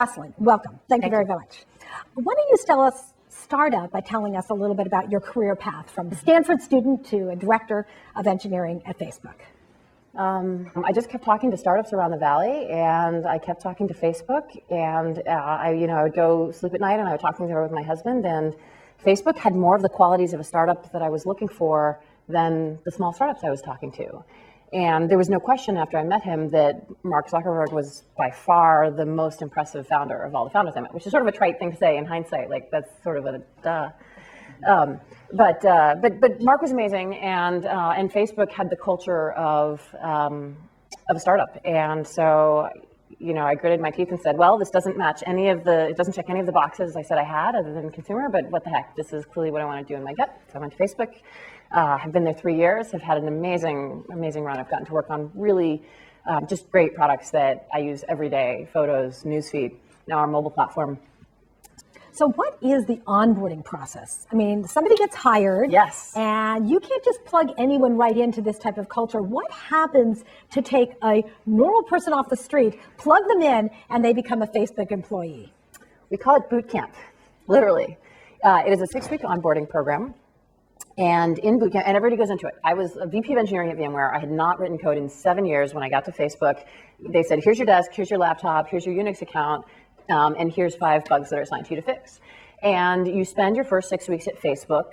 Jocelyn, welcome. Thank you very much. Why don't you start out by telling us a little bit about your career path from a Stanford student to a director of engineering at Facebook? I just kept talking to startups around the Valley, and I kept talking to Facebook, and I would go sleep at night, and I would talk things over with my husband, and Facebook had more of the qualities of a startup that I was looking for than the small startups I was talking to. And there was no question after I met him that Mark Zuckerberg was by far the most impressive founder of all the founders I met, which is sort of a trite thing to say in hindsight. Like, that's sort of a duh. But Mark was amazing, and Facebook had the culture of a startup. And so, I gritted my teeth and said, well, this doesn't match it doesn't check any of the boxes I said I had other than consumer, but what the heck, this is clearly what I want to do in my gut. So I went to Facebook. Have been there 3 years, have had an amazing run. I've gotten to work on really just great products that I use every day: Photos, Newsfeed, now our mobile platform. So what is the onboarding process? I mean, somebody gets hired, yes, and you can't just plug anyone right into this type of culture. What happens to take a normal person off the street, plug them in, and they become a Facebook employee? We call it boot camp, literally. It is a 6-week onboarding program. And in bootcamp, and everybody goes into it. I was a VP of engineering at VMware. I had not written code in 7 years. When I got to Facebook, they said, here's your desk, here's your laptop, here's your Unix account, and here's 5 bugs that are assigned to you to fix. And you spend your first 6 weeks at Facebook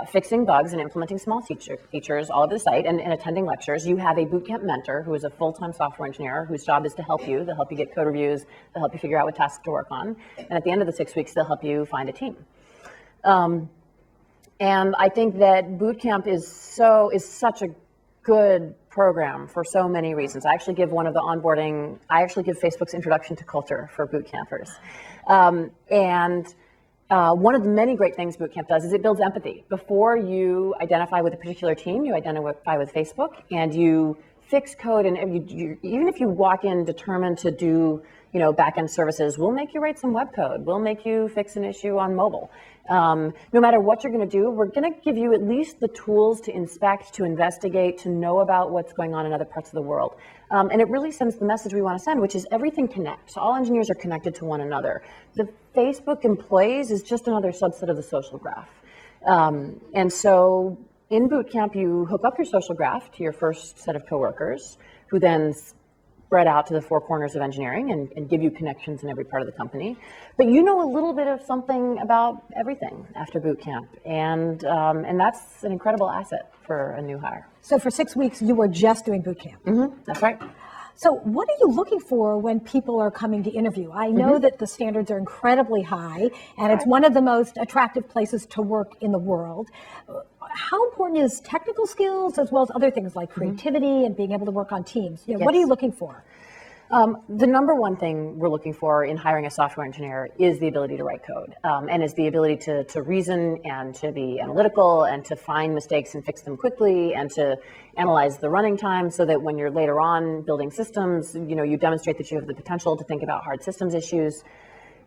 fixing bugs and implementing small features all over the site and attending lectures. You have a bootcamp mentor who is a full-time software engineer whose job is to help you. They'll help you get code reviews. They'll help you figure out what tasks to work on. And at the end of the 6 weeks, they'll help you find a team. And I think that bootcamp is such a good program for so many reasons. I actually give Facebook's introduction to culture for bootcampers. One of the many great things bootcamp does is it builds empathy. Before you identify with a particular team, you identify with Facebook, and you fix code. And even if you walk in determined to do back-end services, we'll make you write some web code. We'll make you fix an issue on mobile. No matter what you're going to do, we're going to give you at least the tools to inspect, to investigate, to know about what's going on in other parts of the world. And it really sends the message we want to send, which is everything connects. All engineers are connected to one another. The Facebook employees is just another subset of the social graph. And so in bootcamp, you hook up your social graph to your first set of coworkers, who then spread out to the 4 corners of engineering and give you connections in every part of the company. But you know a little bit of something about everything after boot camp, and that's an incredible asset for a new hire. So for 6 weeks, you were just doing boot camp? Mm-hmm, that's right. So what are you looking for when people are coming to interview? I know that the standards are incredibly high, and it's one of the most attractive places to work in the world. How important is technical skills as well as other things like creativity and being able to work on teams? Yes. What are you looking for? The number one thing we're looking for in hiring a software engineer is the ability to write code, and is the ability to reason and to be analytical and to find mistakes and fix them quickly and to analyze the running time so that when you're later on building systems, you demonstrate that you have the potential to think about hard systems issues.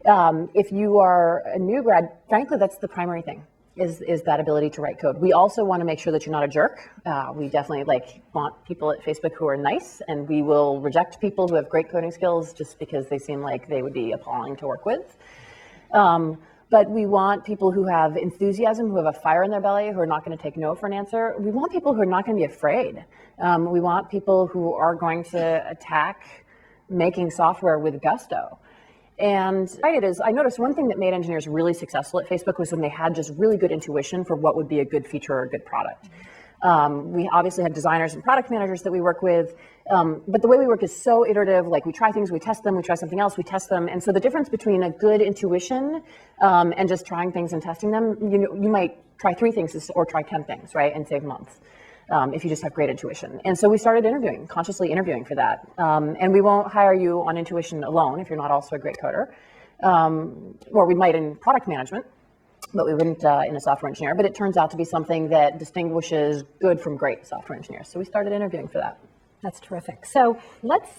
If you are a new grad, frankly, that's the primary thing. Is that ability to write code. We also want to make sure that you're not a jerk. We definitely want people at Facebook who are nice, and we will reject people who have great coding skills just because they seem like they would be appalling to work with. But we want people who have enthusiasm, who have a fire in their belly, who are not going to take no for an answer. We want people who are not going to be afraid. We want people who are going to attack making software with gusto. And it is, I noticed one thing that made engineers really successful at Facebook was when they had just really good intuition for what would be a good feature or a good product. We obviously have designers and product managers that we work with, but the way we work is so iterative. Like, we try things, we test them, we try something else, we test them. And so the difference between a good intuition and just trying things and testing them, you might try 3 things or try 10 things, right, and save months. If you just have great intuition. And so we started consciously interviewing for that. And we won't hire you on intuition alone if you're not also a great coder. Or we might in product management, but we wouldn't in a software engineer. But it turns out to be something that distinguishes good from great software engineers. So we started interviewing for that. That's terrific. So let's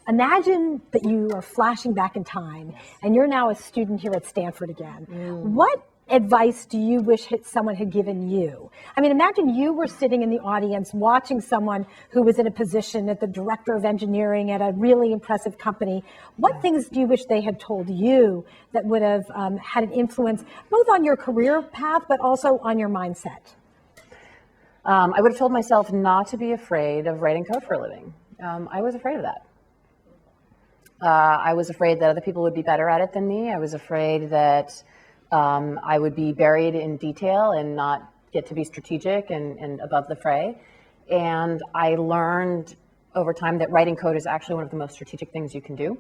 imagine that you are flashing back in time and you're now a student here at Stanford again. What advice do you wish someone had given you? I mean, imagine you were sitting in the audience watching someone who was in a position at the director of engineering at a really impressive company. What things do you wish they had told you that would have had an influence both on your career path, but also on your mindset? I would have told myself not to be afraid of writing code for a living. I was afraid of that. I was afraid that other people would be better at it than me. I was afraid that I would be buried in detail and not get to be strategic and above the fray. And I learned over time that writing code is actually one of the most strategic things you can do.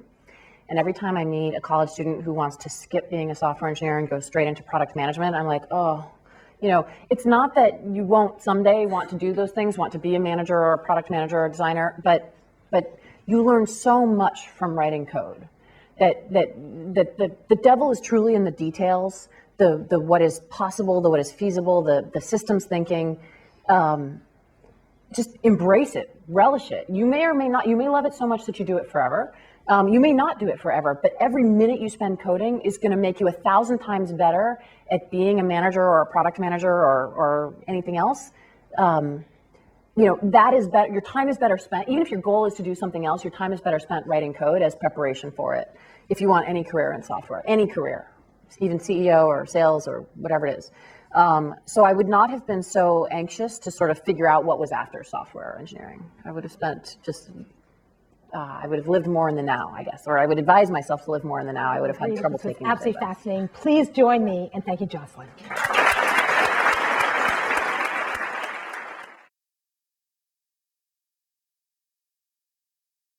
And every time I meet a college student who wants to skip being a software engineer and go straight into product management, I'm like, oh, you know, it's not that you won't someday want to do those things, want to be a manager or a product manager or a designer, but you learn so much from writing code that the devil is truly in the details, the what is possible, the what is feasible, the systems thinking. Just embrace it, relish it. You may or may not, you may love it so much that you do it forever. You may not do it forever, but every minute you spend coding is going to make you 1,000 times better at being a manager or a product manager or anything else. You know, that is better. Your time is better spent. Even if your goal is to do something else, your time is better spent writing code as preparation for it. If you want any career in software, any career, even CEO or sales or whatever it is. So I would not have been so anxious to sort of figure out what was after software engineering. I would have spent I would have lived more in the now, I guess, or I would advise myself to live more in the now. I would have had trouble taking. Absolutely fascinating. Please join me and thank you, Jocelyn.